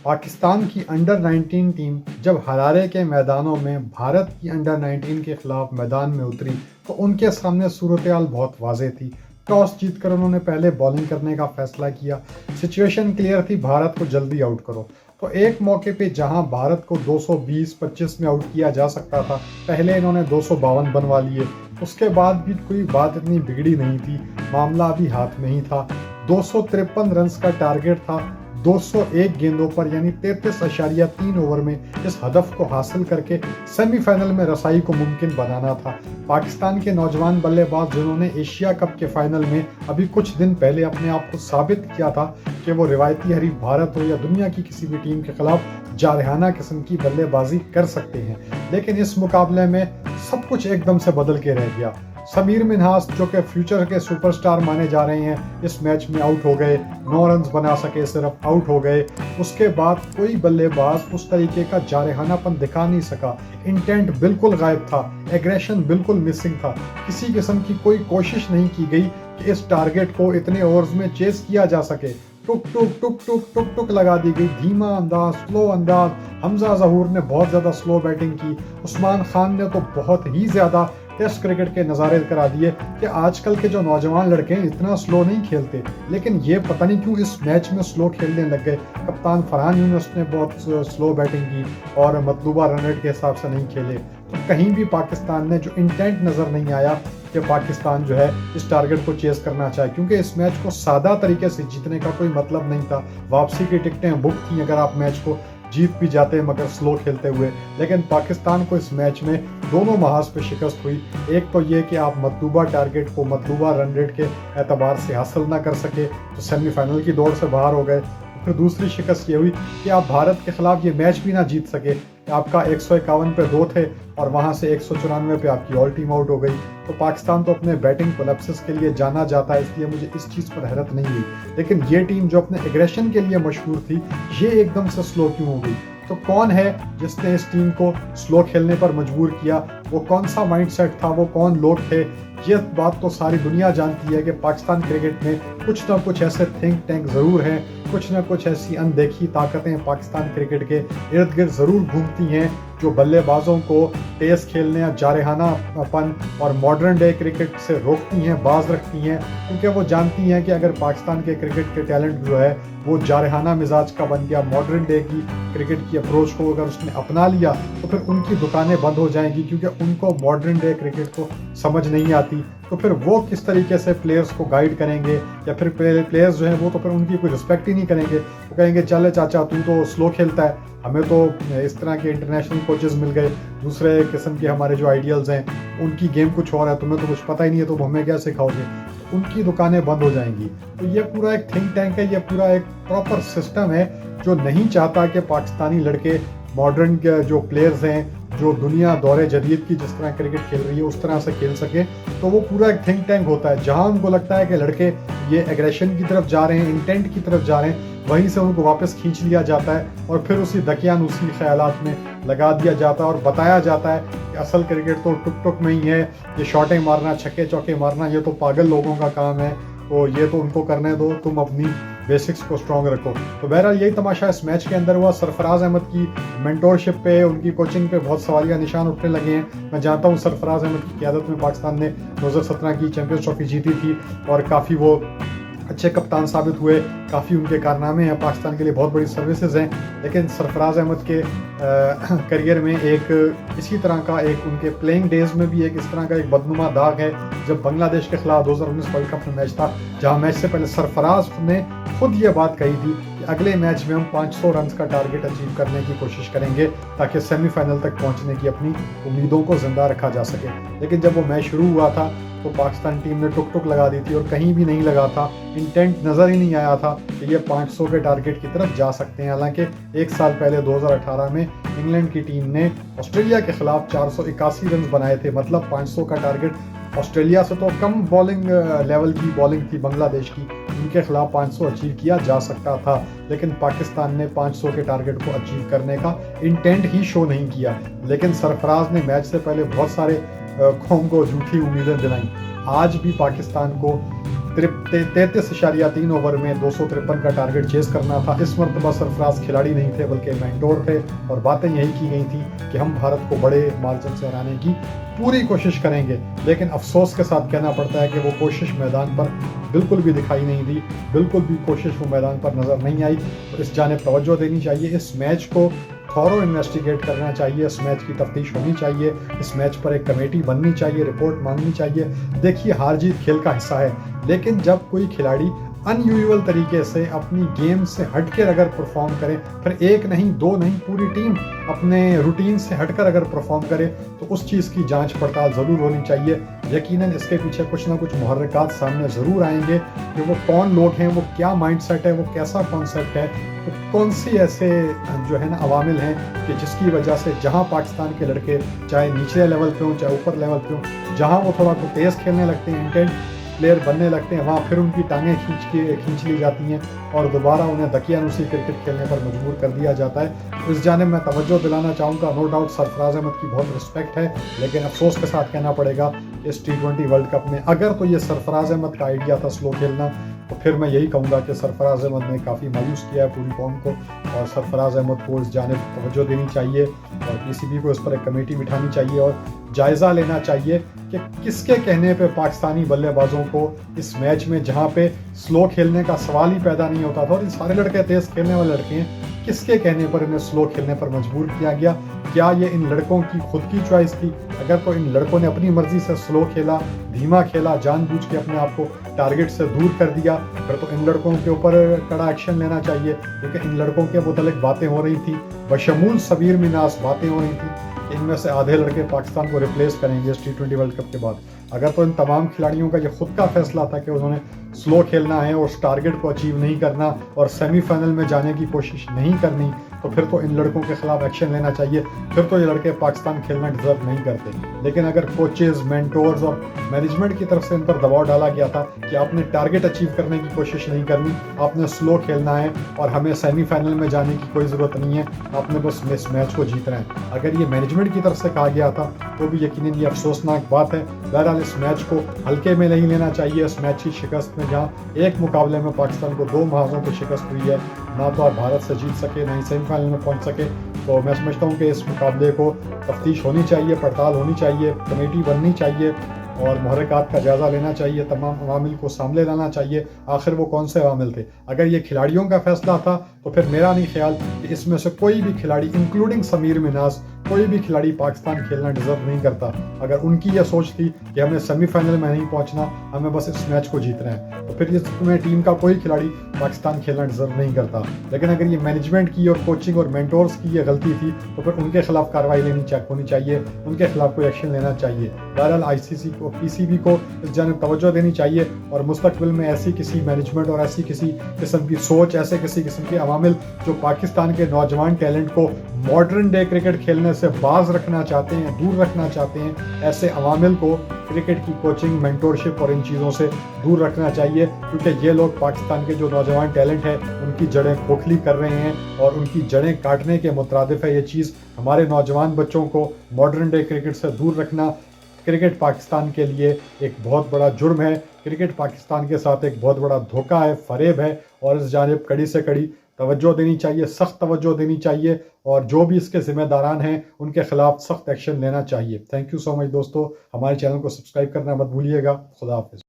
پاکستان کی under 19 team جب Harare کے میدانوں میں بھارت کی انڈر 19 کے خلاف میدان میں اتری تو ان کے سامنے صورتحال بہت واضح تھی۔ ٹاس جیت کر انہوں نے پہلے بالنگ کرنے کا فیصلہ کیا۔ سچویشن کلیئر تھی، بھارت کو جلدی آؤٹ کرو۔ تو ایک موقع پہ جہاں بھارت کو 220-25 میں آؤٹ کیا جا سکتا تھا، پہلے انہوں نے 252 بنوا لیے۔ اس کے بعد بھی کوئی بات اتنی بگڑی نہیں تھی، معاملہ ابھی ہاتھ میں ہی تھا۔ 253 رنز کا ٹارگٹ تھا 201 گیندوں پر، یعنی 33.3 اوور میں اس ہدف کو حاصل کر کے سیمی فائنل میں رسائی کو ممکن بنانا تھا۔ پاکستان کے نوجوان بلے باز جنہوں نے ایشیا کپ کے فائنل میں ابھی کچھ دن پہلے اپنے آپ کو ثابت کیا تھا کہ وہ روایتی حریف بھارت ہو یا دنیا کی کسی بھی ٹیم کے خلاف جارحانہ قسم کی بلے بازی کر سکتے ہیں، لیکن اس مقابلے میں سب کچھ ایک دم سے بدل کے رہ گیا۔ سمیر منہاس جو کہ فیوچر کے سپر سٹار مانے جا رہے ہیں، اس میچ میں آؤٹ ہو گئے، 9 رنز بنا سکے، صرف آؤٹ ہو گئے۔ اس کے بعد کوئی بلے باز اس طریقے کا جارحانہ پن دکھا نہیں سکا۔ انٹینٹ بالکل غائب تھا، ایگریشن بالکل مسنگ تھا، کسی قسم کی کوئی کوشش نہیں کی گئی کہ اس ٹارگٹ کو اتنے اوورز میں چیز کیا جا سکے۔ ٹک ٹک ٹک ٹک ٹک ٹک لگا دی گئی، دھیما انداز، سلو انداز۔ حمزہ ظہور نے بہت زیادہ سلو بیٹنگ کی، عثمان خان نے تو بہت ہی زیادہ ٹیسٹ کرکٹ کے نظارے کرا دیے کہ آج کل کے جو نوجوان لڑکے ہیں اتنا سلو نہیں کھیلتے، لیکن یہ پتہ نہیں کیوں اس میچ میں سلو کھیلنے لگ گئے۔ کپتان فرحان یونس نے بہت سلو بیٹنگ کی اور مطلوبہ رن ریٹ کے حساب سے نہیں کھیلے۔ تو کہیں بھی پاکستان نے جو انٹینٹ نظر نہیں آیا کہ پاکستان جو ہے اس ٹارگٹ کو چیز کرنا چاہے، کیونکہ اس میچ کو سادہ طریقے سے جیتنے کا کوئی مطلب نہیں تھا۔ واپسی کی ٹکٹیں بک تھیں اگر آپ میچ کو جیت بھی جاتے مگر سلو کھیلتے ہوئے، لیکن پاکستان کو اس میچ میں دونوں محاذ پہ شکست ہوئی۔ ایک تو یہ کہ آپ مطلوبہ ٹارگٹ کو مطلوبہ رن ریٹ کے اعتبار سے حاصل نہ کر سکے تو سیمی فائنل کی دوڑ سے باہر ہو گئے۔ پھر دوسری شکست یہ ہوئی کہ آپ بھارت کے خلاف یہ میچ بھی نہ جیت سکے۔ آپ کا 151 پہ 2 تھے اور وہاں سے 194 پہ آپ کی آل ٹیم آؤٹ ہو گئی۔ تو پاکستان تو اپنے بیٹنگ کولیپسس کے لیے جانا جاتا ہے، اس لیے مجھے اس چیز پر حیرت نہیں ہوئی، لیکن یہ ٹیم جو اپنے ایگریشن کے لیے مشہور تھی، یہ ایک دم سے سلو کیوں ہو گئی؟ تو کون ہے جس نے اس ٹیم کو سلو کھیلنے پر مجبور کیا؟ وہ کون سا مائنڈ سیٹ تھا؟ وہ کون لوگ تھے؟ یہ بات تو ساری دنیا جانتی ہے کہ پاکستان کرکٹ میں کچھ نہ کچھ ایسے تھنک ٹینک ضرور ہیں، کچھ نہ کچھ ایسی اندیکھی طاقتیں پاکستان کرکٹ کے ارد گرد ضرور گھومتی ہیں جو بلے بازوں کو تیز کھیلنے یا جارحانہ پن اور ماڈرن ڈے کرکٹ سے روکتی ہیں، باز رکھتی ہیں، کیونکہ وہ جانتی ہیں کہ اگر پاکستان کے کرکٹ کے ٹیلنٹ جو ہے وہ جارحانہ مزاج کا بن گیا، ماڈرن ڈے کی کرکٹ کی اپروچ کو اگر اس نے اپنا لیا تو پھر ان کی دکانیں بند ہو جائیں گی، کیونکہ ان کو ماڈرن ڈے کرکٹ کو سمجھ نہیں آتی۔ تو پھر وہ کس طریقے سے پلیئرز کو گائیڈ کریں گے، یا پھر پلیئرز جو ہیں وہ تو پھر ان کی کوئی رسپیکٹ ہی نہیں کریں گے، وہ کہیں گے چلے چاچا تو سلو کھیلتا ہے، ہمیں تو اس طرح کے انٹرنیشنل کوچز مل گئے، دوسرے قسم کے ہمارے جو آئیڈیلز ہیں ان کی گیم کچھ اور ہے، تمہیں تو کچھ پتہ ہی نہیں ہے، تو ہمیں کیا سکھاؤ گے؟ ان کی دکانیں بند ہو جائیں گی۔ تو یہ پورا ایک تھنک ٹینک ہے، یہ پورا ایک پراپر سسٹم ہے جو نہیں چاہتا کہ پاکستانی لڑکے ماڈرن جو پلیئرز ہیں جو دنیا دور جدید کی جس طرح کرکٹ کھیل رہی ہے اس طرح سے کھیل سکے۔ تو وہ پورا ایک تھنک ٹینک ہوتا ہے، جہاں ان کو لگتا ہے کہ لڑکے یہ ایگریشن کی طرف جا رہے ہیں، انٹینٹ کی طرف جا رہے ہیں، وہیں سے ان کو واپس کھینچ لیا جاتا ہے اور پھر اسی دکیانوسی خیالات میں لگا دیا جاتا ہے اور بتایا جاتا ہے کہ اصل کرکٹ تو ٹک ٹک میں ہی ہے، یہ شاٹیں مارنا، چھکے چوکے مارنا یہ تو پاگل لوگوں کا کام ہے، تو یہ تو ان کو کرنے دو، تم اپنی بیسکس کو سٹرونگ رکھو۔ تو بہرحال یہی تماشا اس میچ کے اندر ہوا۔ سرفراز احمد کی مینٹورشپ پہ، ان کی کوچنگ پہ بہت سوالیہ نشان اٹھنے لگے ہیں۔ میں جانتا ہوں سرفراز احمد کی قیادت میں پاکستان نے 2017 کی چیمپئنز ٹرافی جیتی تھی اور کافی وہ اچھے کپتان ثابت ہوئے، کافی ان کے کارنامے ہیں، پاکستان کے لیے بہت بڑی سروسز ہیں، لیکن سرفراز احمد کے کریئر میں ایک اسی طرح کا ایک ان کے پلینگ ڈیز میں بھی ایک اس طرح کا ایک بدنما داغ ہے جب بنگلہ دیش کے خلاف 2019 ورلڈ کپ میں میچ تھا، جہاں میچ سے پہلے سرفراز نے خود یہ بات کہی تھی کہ اگلے میچ میں ہم 500 رنز کا ٹارگٹ اچیو کرنے کی کوشش کریں گے تاکہ سیمی فائنل تک پہنچنے کی اپنی امیدوں کو زندہ رکھا جا سکے۔ لیکن جب وہ میچ شروع ہوا تھا تو پاکستان ٹیم نے ٹک ٹک لگا دی تھی اور کہیں بھی نہیں لگا تھا، انٹینٹ نظر ہی نہیں آیا تھا کہ یہ 500 کے ٹارگٹ کی طرف جا سکتے ہیں۔ حالانکہ ایک سال پہلے 2018 میں انگلینڈ کی ٹیم نے آسٹریلیا کے خلاف 481 رنز بنائے تھے، مطلب 500 کا ٹارگٹ آسٹریلیا سے تو کم بالنگ لیول کی بالنگ تھی بنگلہ دیش کی، ان کے خلاف 500 اچیو کیا جا سکتا تھا، لیکن پاکستان نے 500 کے ٹارگٹ کو اچیو کرنے کا انٹینٹ ہی شو نہیں کیا۔ لیکن سرفراز نے میچ سے پہلے بہت سارے قوم کو جھوٹی امیدیں دلائیں۔ آج بھی پاکستان کو 33.3 اوور میں 253 کا ٹارگٹ چیز کرنا تھا۔ اس مرتبہ سرفراز کھلاڑی نہیں تھے بلکہ مینٹور تھے، اور باتیں یہی کی گئی تھی کہ ہم بھارت کو بڑے مارجن سے ہرانے کی پوری کوشش کریں گے، لیکن افسوس کے ساتھ کہنا پڑتا ہے کہ وہ کوشش میدان پر بالکل بھی دکھائی نہیں دی، بالکل بھی کوشش وہ میدان پر نظر نہیں آئی۔ اس جانب توجہ دینی چاہیے، اس میچ کو تھورو انویسٹیگیٹ کرنا چاہیے، اس میچ کی تفتیش ہونی چاہیے، اس میچ پر ایک کمیٹی بننی چاہیے، رپورٹ مانگنی چاہیے۔ دیکھیے ہار جیت کھیل کا حصہ ہے، لیکن جب کوئی کھلاڑی ان یوزول طریقے سے اپنی گیم سے ہٹ کر اگر پرفارم کرے، پھر ایک نہیں دو نہیں پوری ٹیم اپنے روٹین سے ہٹ کر اگر پرفارم کرے، تو اس چیز کی جانچ پڑتال ضرور ہونی چاہیے۔ یقیناً اس کے پیچھے کچھ نہ کچھ محرکات سامنے ضرور آئیں گے کہ وہ کون لوگ ہیں، وہ کیا مائنڈ سیٹ ہے، وہ کیسا کانسیپٹ ہے، کون سی ایسے جو ہے نا عوامل ہیں کہ جس کی وجہ سے جہاں پاکستان کے لڑکے چاہے نیچے لیول پہ ہوں چاہے اوپر لیول پہ ہوں، جہاں وہ تھوڑا کو تیز کھیلنے لگتے ہیں، انٹینٹ پلیئر بننے لگتے ہیں، وہاں پھر ان کی ٹانگیں کھینچ لی جاتی ہیں اور دوبارہ انہیں دقیانوسی کرکٹ کھیلنے پر مجبور کر دیا جاتا ہے۔ اس جانب میں توجہ دلانا چاہوں گا، نو ڈاؤٹ سرفراز احمد کی بہت رسپیکٹ ہے، لیکن افسوس کے ساتھ کہنا پڑے گا اس T20 ورلڈ کپ میں اگر تو یہ سرفراز احمد کا آئیڈیا تھا سلو کھیلنا، تو پھر میں یہی کہوں گا کہ سرفراز احمد نے کافی مایوس کیا ہے پوری قوم کو، اور سرفراز احمد کو اس جانب توجہ دینی چاہیے، اور PCB کو اس پر ایک کمیٹی بٹھانی چاہیے اور جائزہ لینا چاہیے کہ کس کے کہنے پہ پاکستانی بلے بازوں کو اس میچ میں، جہاں پہ سلو کھیلنے کا سوال ہی پیدا نہیں ہوتا تھا اور یہ سارے لڑکے تیز کھیلنے والے لڑکے ہیں، کس کے کہنے پر انہیں سلو کھیلنے پر مجبور کیا گیا؟ کیا یہ ان لڑکوں کی خود کی چوائس تھی؟ اگر تو ان لڑکوں نے اپنی مرضی سے سلو کھیلا، دھیما کھیلا، جان بوجھ کے اپنے آپ کو ٹارگٹ سے دور کر دیا، پھر تو ان لڑکوں کے اوپر کڑا ایکشن لینا چاہیے، کیونکہ ان لڑکوں کے متعلق باتیں ہو رہی تھیں، بشمول سمیر مناس باتیں ہو رہی تھیں کہ ان میں سے آدھے لڑکے پاکستان کو ریپلیس کریں گے اس T20 ورلڈ کپ کے بعد۔ اگر تو ان تمام کھلاڑیوں کا یہ خود کا فیصلہ تھا کہ انہوں نے سلو کھیلنا ہے اور اس ٹارگٹ کو اچیو نہیں کرنا اور سیمی فائنل میں جانے کی کوشش نہیں کرنی، تو پھر تو ان لڑکوں کے خلاف ایکشن لینا چاہیے، پھر تو یہ لڑکے پاکستان کھیلنا ڈیزرو نہیں کرتے۔ لیکن اگر کوچز، مینٹورز اور مینجمنٹ کی طرف سے ان پر دباؤ ڈالا گیا تھا کہ آپ نے ٹارگٹ اچیو کرنے کی کوشش نہیں کرنی، آپ نے سلو کھیلنا ہے اور ہمیں سیمی فائنل میں جانے کی کوئی ضرورت نہیں ہے، آپ نے بس اس میچ کو جیتنا ہے، اگر یہ مینجمنٹ کی طرف سے کہا گیا تھا تو بھی یقیناً یہ افسوسناک بات ہے۔ بہرحال اس میچ کو ہلکے میں نہیں لینا چاہیے، اس میچ کی شکست میں جہاں ایک مقابلے میں پاکستان کو 2 محاذوں پہ شکست ہوئی ہے، نہ تو آپ بھارت سے جیت سکے نہ ہی سیمی فائنل میں پہنچ سکے، تو میں سمجھتا ہوں کہ اس مقابلے کو تفتیش ہونی چاہیے، پڑتال ہونی چاہیے، کمیٹی بننی چاہیے اور محرکات کا جائزہ لینا چاہیے، تمام عوامل کو سامنے لانا چاہیے، آخر وہ کون سے عوامل تھے۔ اگر یہ کھلاڑیوں کا فیصلہ تھا تو پھر میرا نہیں خیال کہ اس میں سے کوئی بھی کھلاڑی انکلوڈنگ سمیر مناس، کوئی بھی کھلاڑی پاکستان کھیلنا ڈیزرو نہیں کرتا۔ اگر ان کی یہ سوچ تھی کہ ہمیں سیمی فائنل میں نہیں پہنچنا، ہمیں بس اس میچ کو جیتنا ہے، تو پھر اس میں ٹیم کا کوئی کھلاڑی پاکستان کھیلنا ڈیزرو نہیں کرتا۔ لیکن اگر یہ مینجمنٹ کی اور کوچنگ اور مینٹورز کی یہ غلطی تھی تو پھر ان کے خلاف کارروائی ہونی چاہیے، ان کے خلاف کوئی ایکشن لینا چاہیے۔ بہرحال ICC کو، PCB کو اس جانب توجہ دینی چاہیے اور مستقبل میں ایسی کسی مینجمنٹ اور ایسی کسی قسم کی سوچ، ایسے کسی قسم کے عوامل جو پاکستان کے نوجوان ٹیلنٹ کو ماڈرن ڈے کرکٹ کھیلنے سے باز رکھنا چاہتے ہیں، دور رکھنا چاہتے ہیں، ایسے عوامل کو کرکٹ کی کوچنگ، مینٹورشپ اور ان چیزوں سے دور رکھنا چاہیے، کیونکہ یہ لوگ پاکستان کے جو نوجوان ٹیلنٹ ہیں ان کی جڑیں کھوکھلی کر رہے ہیں اور ان کی جڑیں کاٹنے کے مترادف ہے یہ چیز۔ ہمارے نوجوان بچوں کو ماڈرن ڈے کرکٹ سے دور رکھنا کرکٹ پاکستان کے لیے ایک بہت بڑا جرم ہے، کرکٹ پاکستان کے ساتھ ایک بہت بڑا دھوکہ ہے، فریب ہے، اور اس جانب کڑی سے کڑی توجہ دینی چاہیے، سخت توجہ دینی چاہیے، اور جو بھی اس کے ذمہ داران ہیں ان کے خلاف سخت ایکشن لینا چاہیے۔ تھینک یو سو مچ دوستو، ہمارے چینل کو سبسکرائب کرنا مت بھولیے گا۔ خدا حافظ۔